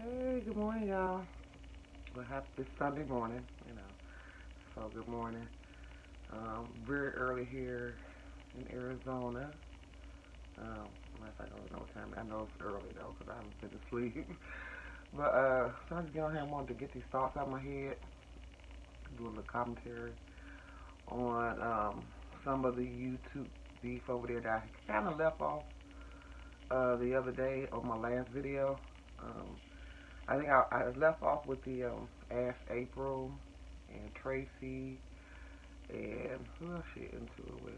Hey, good morning, y'all. Well, happy Sunday morning, So good morning. Very early here in Arizona. Matter of fact, I don't know what time. I know it's early though, because I haven't been to sleep. But so I just get on here and wanted to get these thoughts out of my head, do a little commentary on some of the YouTube beef over there that I kind of left off the other day on my last video. Um, I think I left off with the Ask April and Tracy and who else she into it with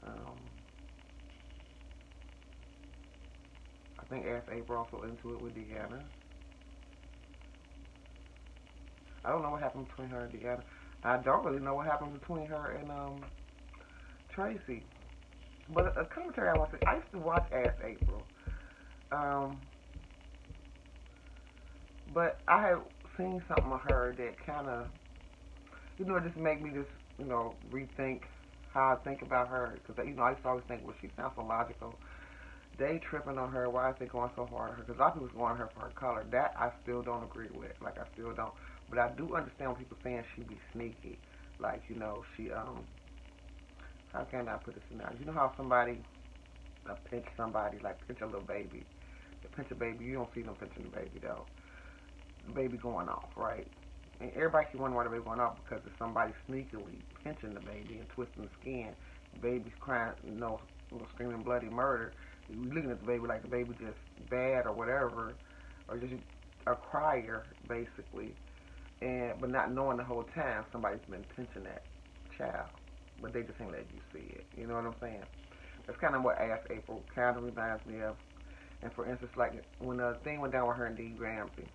now? I think Ask April also into it with Deanna. I don't know what happened between her and Deanna. I don't really know what happened between her and Tracy. But a commentary I want to say, I used to watch Ask April. Um, but I had seen something of her that kind of, it just made me just, rethink how I think about her. Because, I used to always think, well, she sounds so logical. They tripping on her. Why is they going so hard on her? Because a lot of people going on her for her color. That I still don't agree with. Like, I still don't. But I do understand when people saying she be sneaky. Like, she, how can I put this in now? You know how somebody pinch somebody, like pinch a little baby. They pinch a baby, you don't see them pinching the baby, though. The baby going off, right? And everybody keep wondering why the baby going off because it's somebody sneakily pinching the baby and twisting the skin. The baby's crying, screaming bloody murder. You looking at the baby like the baby just bad or whatever, or just a crier basically, but not knowing the whole time somebody's been pinching that child, but they just ain't let you see it. You know what I'm saying? That's kind of what Ask April kind of reminds me of. And for instance, like when the thing went down with her and Dee Ramsey,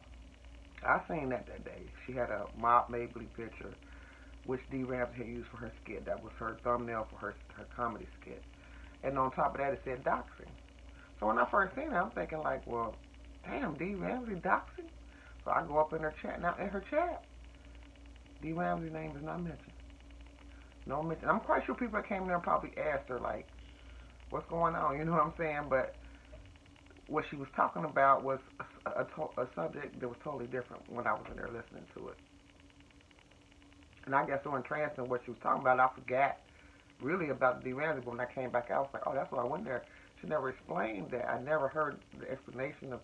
I seen that day. She had a Mob Mabley picture, which Dee Ramsey had used for her skit. That was her thumbnail for her comedy skit. And on top of that, it said doxing. So when I first seen it, I'm thinking like, well, damn, Dee Ramsey doxing? So I go up in her chat. Now in her chat, Dee Ramsey's name is not mentioned. No mention. I'm quite sure people that came there probably asked her like, what's going on? You know what I'm saying? But what she was talking about was a subject that was totally different when I was in there listening to it. And I got so entranced in what she was talking about, I forgot really about Dee Ramsey. But when I came back, I was like, oh, that's why I went there. She never explained that. I never heard the explanation of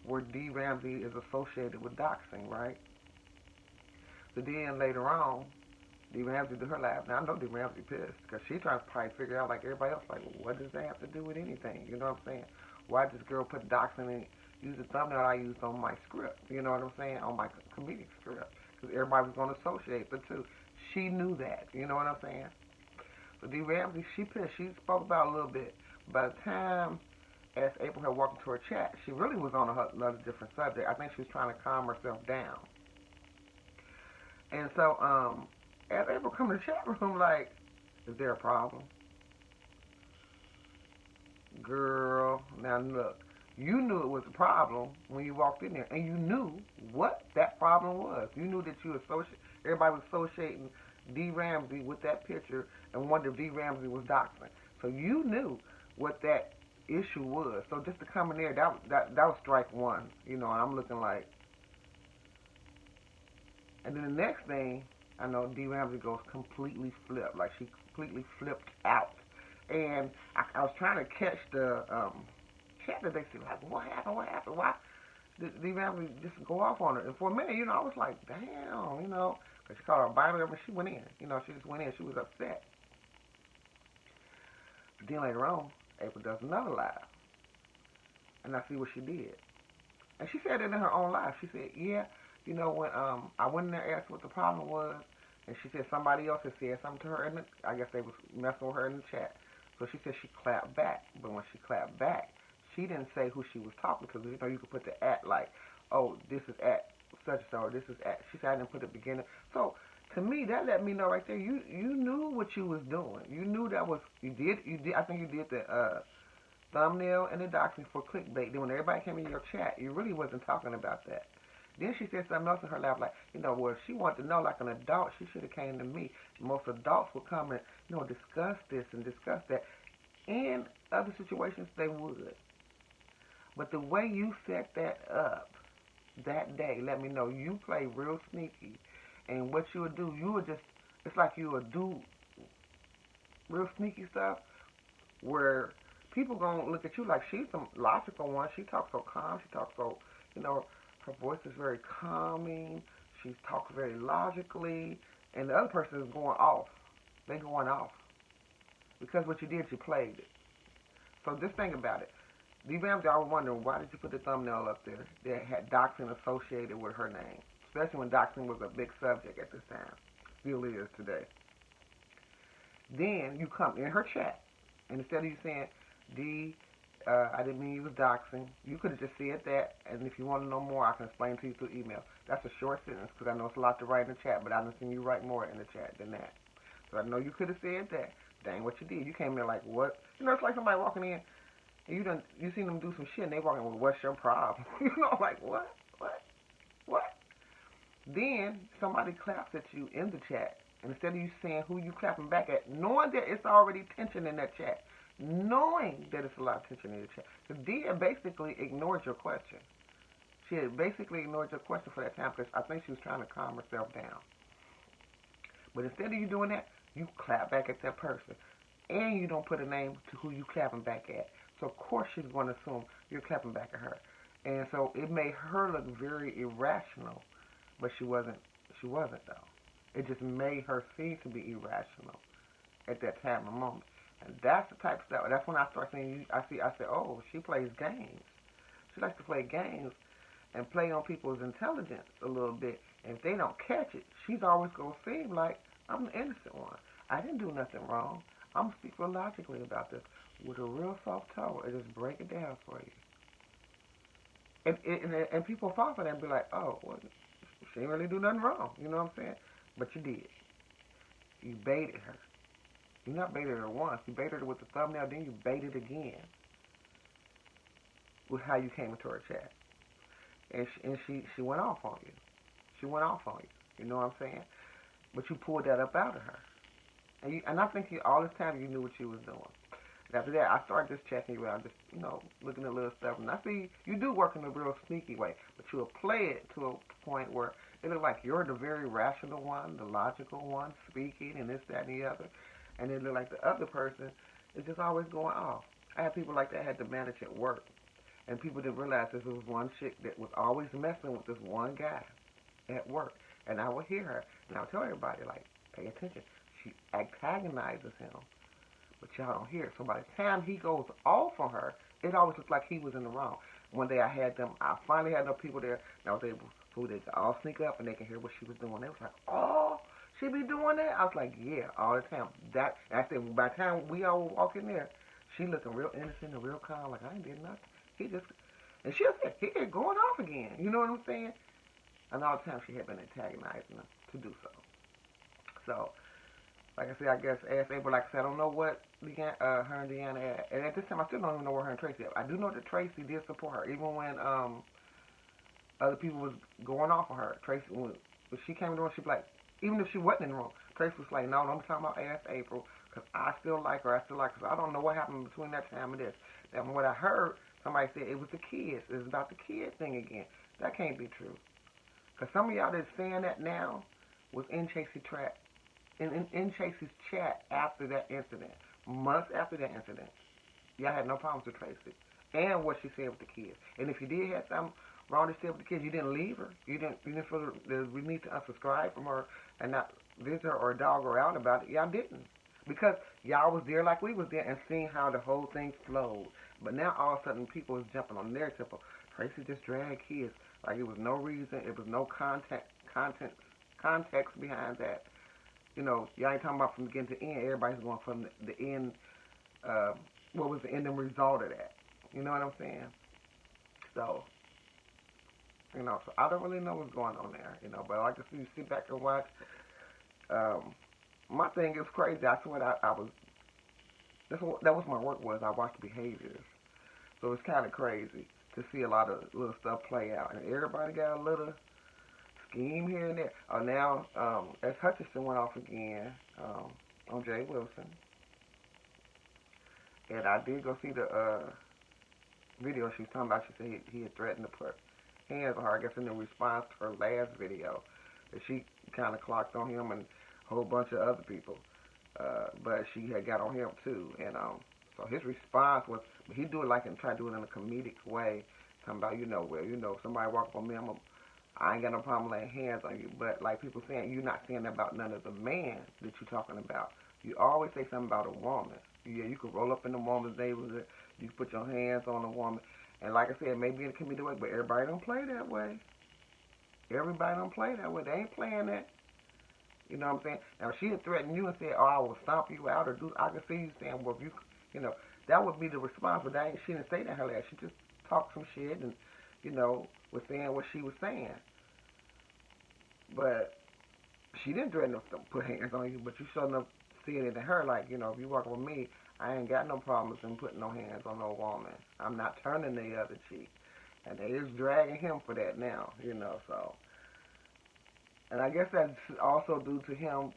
where Dee Ramsey is associated with doxing, right? So then later on, Dee Ramsey did her laugh. Now I know Dee Ramsey pissed because she's trying to probably figure out like everybody else, like, what does that have to do with anything? You know what I'm saying? Why did this girl put doxing in? Use the thumbnail I used on my script. You know what I'm saying? On my comedic script, because everybody was going to associate the two. She knew that. You know what I'm saying? So Dee Ramsey, she pissed. She spoke about it a little bit. By the time as April had walked into her chat, she really was on another different subject. I think she was trying to calm herself down. And so, as April come in the chat room, like, is there a problem? Girl, now look, you knew it was a problem when you walked in there, and you knew what that problem was. You knew that everybody was associating Dee Ramsey with that picture and wondered if Dee Ramsey was doxing. So you knew what that issue was. So just to come in there, that was strike one, and I'm looking like, and then the next thing, I know Dee Ramsey goes completely flipped, like she completely flipped out. And I was trying to catch the chat that they said, like, what happened? What happened? Why did Dee Ramsey just go off on her? And for a minute, I was like, damn, because she called her a Bible, but she went in. She just went in. She was upset. But then later on, April does another live, and I see what she did. And she said it in her own life. She said, yeah, when I went in there and asked what the problem was, and she said somebody else had said something to her, and I guess they was messing with her in the chat. So she said she clapped back. But when she clapped back, she didn't say who she was talking to. You could put the at like, oh, this is at such and so, or this is at. She said I didn't put the beginning. So to me, that let me know right there. You knew what you was doing. You knew that was you did. I think you did the thumbnail and the doxing for clickbait. Then when everybody came in your chat, you really wasn't talking about that. Then she said something else in her laugh, like, well, if she wanted to know like an adult, she should have came to me. Most adults would come and, discuss this and discuss that. In other situations, they would. But the way you set that up that day, let me know you play real sneaky. And what you would do, you would just, it's like you would do real sneaky stuff where people gonna look at you like she's the logical one. She talks so calm. She talks so, you know, her voice is very calming. She talks very logically, and the other person is going off. They going off because what you did, you played it. So just think about it. The Bams, I was wondering why did you put the thumbnail up there that had doxing associated with her name, especially when doxing was a big subject at this time. Still is today. Then you come in her chat, and instead of you saying, D, I didn't mean you was doxing, you could have just said that, and if you want to know more, I can explain to you through email. That's a short sentence, because I know it's a lot to write in the chat, but I done seen you write more in the chat than that. So I know you could have said that. Dang what you did. You came in like, what? You know, it's like somebody walking in, and you seen them do some shit, and they walking with, what's your problem? You know, like, what? What? What? Then somebody claps at you in the chat. And instead of you saying who you clapping back at, knowing that it's already tension in that chat, knowing that it's a lot of tension in the chat, because Dia basically ignored your question. She had basically ignored your question for that time because I think she was trying to calm herself down. But instead of you doing that, you clap back at that person. And you don't put a name to who you clapping back at. So of course she's going to assume you're clapping back at her. And so it made her look very irrational. But she wasn't though. It just made her seem to be irrational at that time and moment. And that's the type of stuff. That's when I start seeing. I said, oh, she plays games. She likes to play games and play on people's intelligence a little bit. And if they don't catch it, she's always gonna seem like I'm the innocent one. I didn't do nothing wrong. I'm gonna speak real logically about this with a real soft tone and just break it down for you. And people fall for that and be like, oh, well, she didn't really do nothing wrong. You know what I'm saying? But you did. You baited her. You not baited her once. You baited her with the thumbnail, then you baited again with how you came into her chat. And she went off on you. She went off on you. You know what I'm saying? But you pulled that up out of her. And I think all this time you knew what you was doing. And after that, I started just checking you out, just, looking at little stuff. And I see you do work in a real sneaky way, but you'll play it to a point where it looks like you're the very rational one, the logical one, speaking, and this, that, and the other. And it looked like the other person is just always going off. I had people like that I had to manage at work. And people didn't realize this was one chick that was always messing with this one guy at work. And I would hear her, and I would tell everybody, like, pay attention. She antagonizes him, but y'all don't hear it. So by the time he goes off on her, it always looks like he was in the wrong. One day I finally had enough people there, and I was able to all sneak up, and they can hear what she was doing. They was like, oh, she be doing that? I was like, yeah, all the time. I said, by the time we all were walking there, she looking real innocent and real calm, like, I ain't did nothing. And she'll say, he is going off again. You know what I'm saying? And all the time she had been antagonizing him to do so. So, like I said, I guess as April, like I said, I don't know what her and Deanna had. And at this time, I still don't even know where her and Tracy are. I do know that Tracy did support her, even when other people was going off on her. Tracy, when she came in the room, she'd be like, even if she wasn't in the room, Tracy was like, no, I'm talking about ass April, because I still like her. So I don't know what happened between that time and this. And from what I heard, somebody said it was the kids. It was about the kid thing again. That can't be true. Because some of y'all that's saying that now was in Tracy's trap. In Tracy's chat after that incident, months after that incident, y'all had no problems with Tracy and what she said with the kids. And if you did have something wrong to say with the kids, you didn't leave her. You didn't feel that we need to unsubscribe from her and not visit her or dog her out about it. Y'all didn't, because y'all was there like we was there and seeing how the whole thing flowed. But now all of a sudden people is jumping on their tip of Tracy just dragged kids like it was no reason, it was no context behind that. Y'all ain't talking about from beginning to end. Everybody's going from the end. What was the ending result of that? You know what I'm saying? So, so I don't really know what's going on there. But I like to see you sit back and watch. My thing is crazy. That's what I was. That was my work was. I watched behaviors. So it's kind of crazy to see a lot of little stuff play out, and everybody got a little scheme here and there. Now, as Hutchinson went off again on Jay Wilson, and I did go see the video she was talking about, she said he had threatened to put hands on her, I guess in the response to her last video. That she kind of clocked on him and a whole bunch of other people. But she had got on him too. And so his response was, he do it like and try to do it in a comedic way. Talking about, well, somebody walk up on me, I ain't got no problem laying hands on you. But like people saying, you're not saying that about none of the man that you're talking about. You always say something about a woman. Yeah, you could roll up in the woman's neighborhood. You can put your hands on a woman. And like I said, maybe in a comedic way, but everybody don't play that way. Everybody don't play that way. They ain't playing that. You know what I'm saying? Now, if she had threatened you and said, I will stomp you out or do, I could see you saying, well, if that would be the response. But she didn't say that her last. She just talked some shit and, was saying what she was saying. But she didn't threaten to put hands on you, but you shouldn't have seen it in her. Like, if you walk with me, I ain't got no problems in putting no hands on no woman. I'm not turning the other cheek. And they is dragging him for that now, so. And I guess that's also due to him,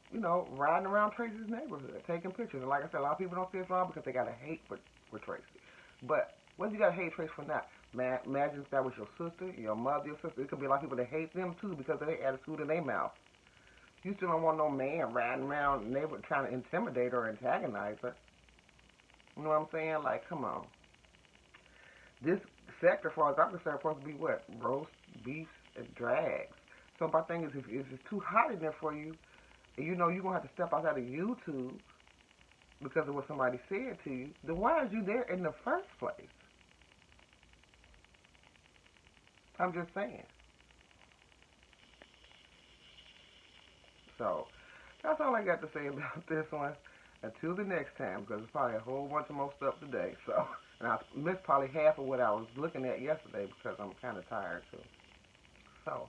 riding around Tracy's neighborhood, taking pictures. And like I said, a lot of people don't see it's wrong because they got a hate for Tracy. But whether you got to hate Tracy for not, imagine if that was your sister, your mother, your sister. It could be a lot of people that hate them too because of their attitude in their mouth. You still don't want no man riding around the neighborhood trying to intimidate or antagonize her. You know what I'm saying? Like, come on. This sector, as far as I'm concerned, supposed to be what? Roast, beef, and drags. So my thing is, if it's too hot in there for you, and you're going to have to step outside of YouTube because of what somebody said to you, then why is you there in the first place? I'm just saying. So, that's all I got to say about this one. Until the next time, because there's probably a whole bunch of more stuff today. So, and I missed probably half of what I was looking at yesterday because I'm kind of tired too. So,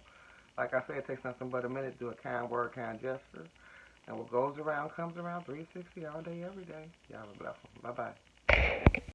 like I said, it takes nothing but a minute to do a kind word, kind gesture. And what goes around comes around 360 all day, every day. Y'all have a blessed one. Bye-bye.